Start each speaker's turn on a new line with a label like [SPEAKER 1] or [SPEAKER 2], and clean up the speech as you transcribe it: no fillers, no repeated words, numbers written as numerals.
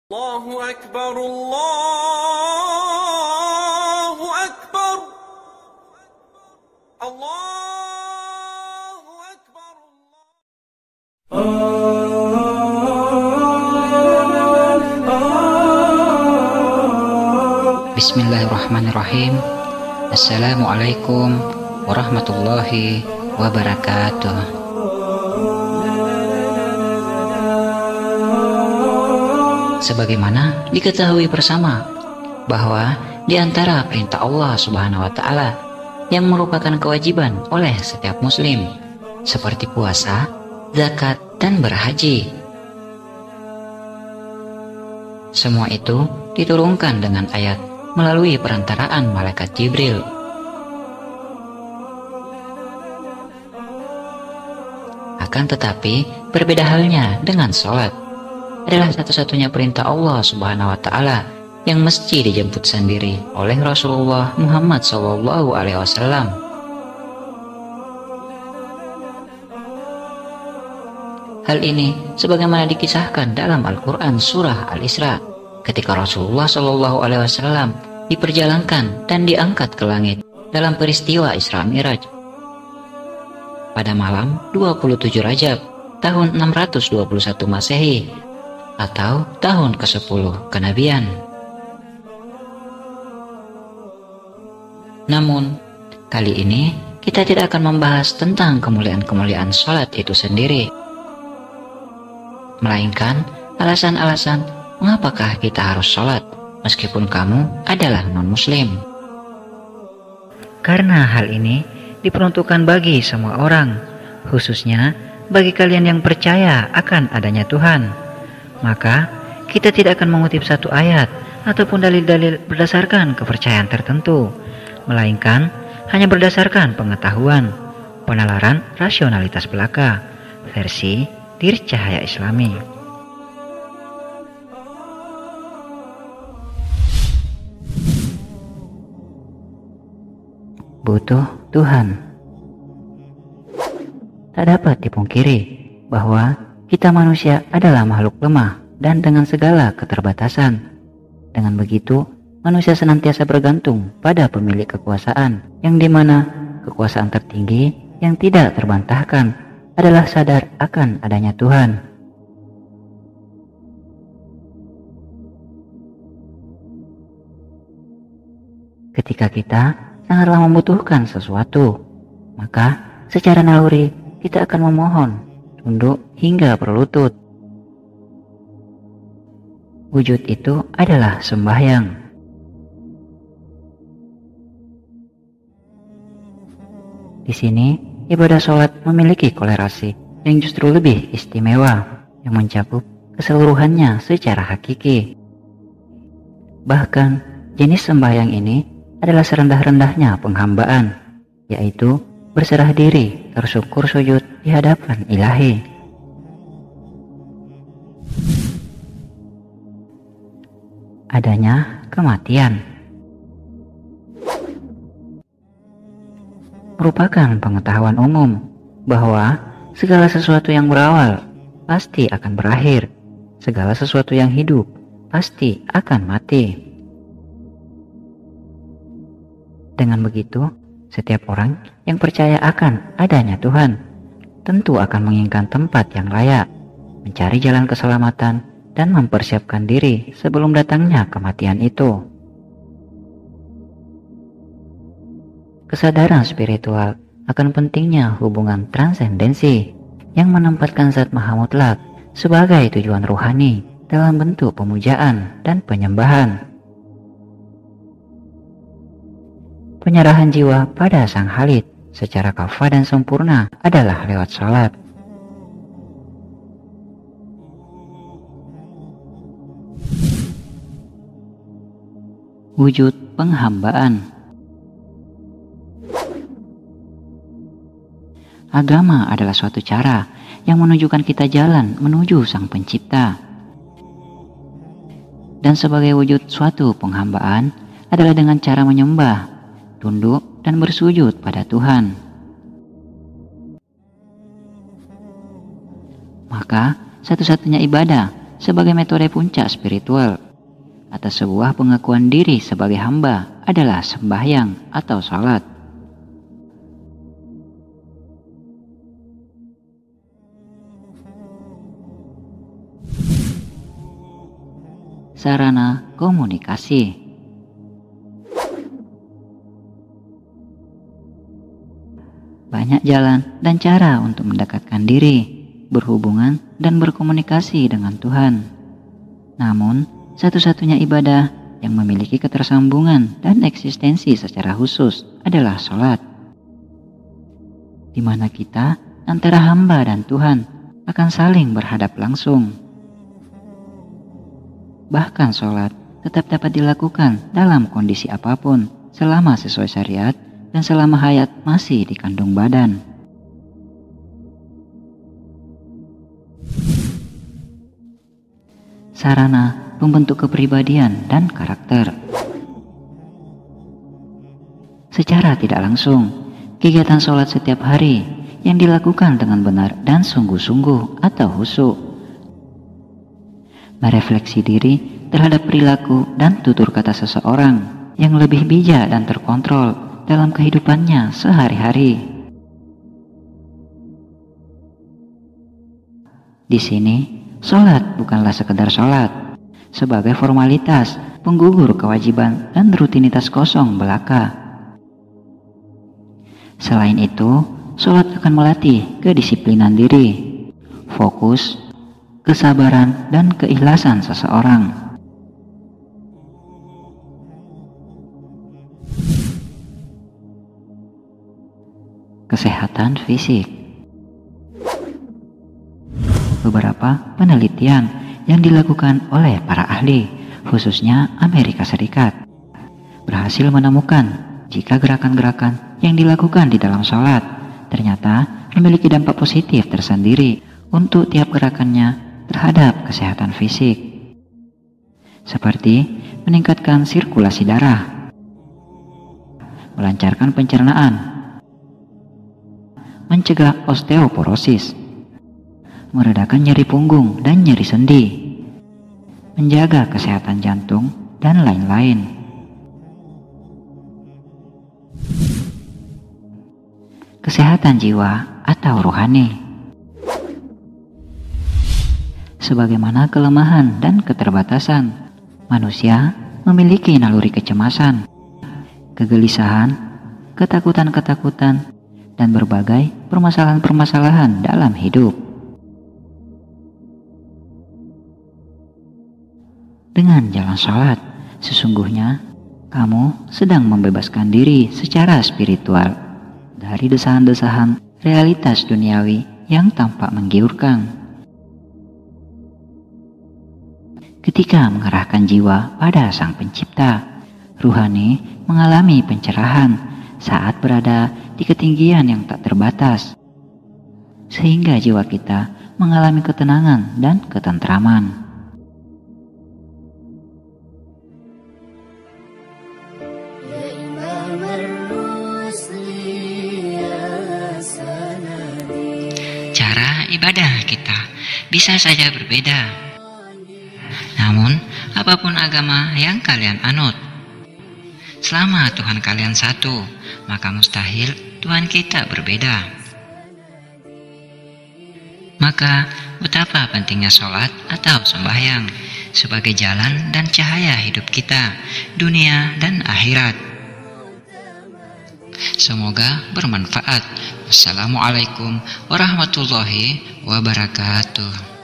[SPEAKER 1] Allahu Akbar, Allahu Akbar, Allahu Akbar.
[SPEAKER 2] Bismillahirrahmanirrahim. Assalamualaikum warahmatullahi wabarakatuh. Sebagaimana diketahui bersama bahwa di antara perintah Allah Subhanahu wa taala yang merupakan kewajiban oleh setiap muslim seperti puasa, zakat, dan berhaji. Semua itu diturunkan dengan ayat melalui perantaraan malaikat Jibril. Akan tetapi berbeda halnya dengan sholat. Adalah satu-satunya perintah Allah Subhanahu wa taala yang mesti dijemput sendiri oleh Rasulullah Muhammad SAW. Hal ini sebagaimana dikisahkan dalam Al-Quran surah Al-Isra ketika Rasulullah SAW diperjalankan dan diangkat ke langit dalam peristiwa Isra Mi'raj pada malam 27 Rajab tahun 621 Masehi atau tahun ke-10 kenabian. Namun, kali ini kita tidak akan membahas tentang kemuliaan-kemuliaan sholat itu sendiri, melainkan alasan-alasan mengapakah kita harus sholat meskipun kamu adalah non-muslim. Karena hal ini diperuntukkan bagi semua orang, khususnya bagi kalian yang percaya akan adanya Tuhan. Maka kita tidak akan mengutip satu ayat ataupun dalil-dalil berdasarkan kepercayaan tertentu, melainkan hanya berdasarkan pengetahuan, penalaran rasionalitas belaka, versi Dircahaya Islami. Butuh Tuhan. Tak dapat dipungkiri bahwa kita manusia adalah makhluk lemah dan dengan segala keterbatasan. Dengan begitu, manusia senantiasa bergantung pada pemilik kekuasaan, yang dimana kekuasaan tertinggi yang tidak terbantahkan adalah sadar akan adanya Tuhan. Ketika kita sangatlah membutuhkan sesuatu, maka secara naluri kita akan memohon, tunduk hingga berlutut. Wujud itu adalah sembahyang. Di sini, ibadah sholat memiliki kolerasi yang justru lebih istimewa, yang mencakup keseluruhannya secara hakiki. Bahkan, jenis sembahyang ini adalah serendah-rendahnya penghambaan, yaitu berserah diri, tersungkur sujud di hadapan Ilahi. Adanya kematian merupakan pengetahuan umum bahwa segala sesuatu yang berawal pasti akan berakhir, segala sesuatu yang hidup pasti akan mati. Dengan begitu, setiap orang yang percaya akan adanya Tuhan tentu akan menginginkan tempat yang layak, mencari jalan keselamatan, dan mempersiapkan diri sebelum datangnya kematian itu. Kesadaran spiritual akan pentingnya hubungan transendensi yang menempatkan Zat Maha Mutlak sebagai tujuan ruhani dalam bentuk pemujaan dan penyembahan. Penyerahan jiwa pada Sang Khalid secara kafah dan sempurna adalah lewat salat. Wujud penghambaan. Agama adalah suatu cara yang menunjukkan kita jalan menuju Sang Pencipta. Dan sebagai wujud suatu penghambaan adalah dengan cara menyembah, tunduk, dan bersujud pada Tuhan. Maka satu-satunya ibadah sebagai metode puncak spiritual. Atas sebuah pengakuan diri sebagai hamba adalah sembahyang atau salat. Sarana komunikasi. Banyak jalan dan cara untuk mendekatkan diri, berhubungan, dan berkomunikasi dengan Tuhan. Namun, satu-satunya ibadah yang memiliki ketersambungan dan eksistensi secara khusus adalah sholat, di mana kita antara hamba dan Tuhan akan saling berhadap langsung. Bahkan sholat tetap dapat dilakukan dalam kondisi apapun selama sesuai syariat dan selama hayat masih di kandung badan. Sarana pembentuk kepribadian dan karakter. Secara tidak langsung, kegiatan sholat setiap hari yang dilakukan dengan benar dan sungguh-sungguh atau khusyuk merefleksi diri terhadap perilaku dan tutur kata seseorang yang lebih bijak dan terkontrol dalam kehidupannya sehari-hari. Di sini, sholat bukanlah sekedar sholat sebagai formalitas penggugur kewajiban dan rutinitas kosong belaka. Selain itu, sholat akan melatih kedisiplinan diri, fokus, kesabaran, dan keikhlasan seseorang. Kesehatan fisik. Beberapa penelitian yang dilakukan oleh para ahli, khususnya Amerika Serikat, berhasil menemukan jika gerakan-gerakan yang dilakukan di dalam sholat ternyata memiliki dampak positif tersendiri untuk tiap gerakannya terhadap kesehatan fisik, seperti meningkatkan sirkulasi darah, melancarkan pencernaan, mencegah osteoporosis, meredakan nyeri punggung dan nyeri sendi, menjaga kesehatan jantung, dan lain-lain. Kesehatan jiwa atau rohani. Sebagaimana kelemahan dan keterbatasan, manusia memiliki naluri kecemasan, kegelisahan, ketakutan-ketakutan, dan berbagai permasalahan-permasalahan dalam hidup. Dengan jalan sholat, sesungguhnya kamu sedang membebaskan diri secara spiritual dari desahan-desahan realitas duniawi yang tampak menggiurkan. Ketika mengarahkan jiwa pada Sang Pencipta, ruhani mengalami pencerahan saat berada di ketinggian yang tak terbatas, sehingga jiwa kita mengalami ketenangan dan ketentraman. Cara ibadah kita bisa saja berbeda. Namun, apapun agama yang kalian anut, selama Tuhan kalian satu, maka mustahil Tuhan kita berbeda. Maka, betapa pentingnya sholat atau sembahyang sebagai jalan dan cahaya hidup kita, dunia dan akhirat. Semoga bermanfaat. Wassalamualaikum warahmatullahi wabarakatuh.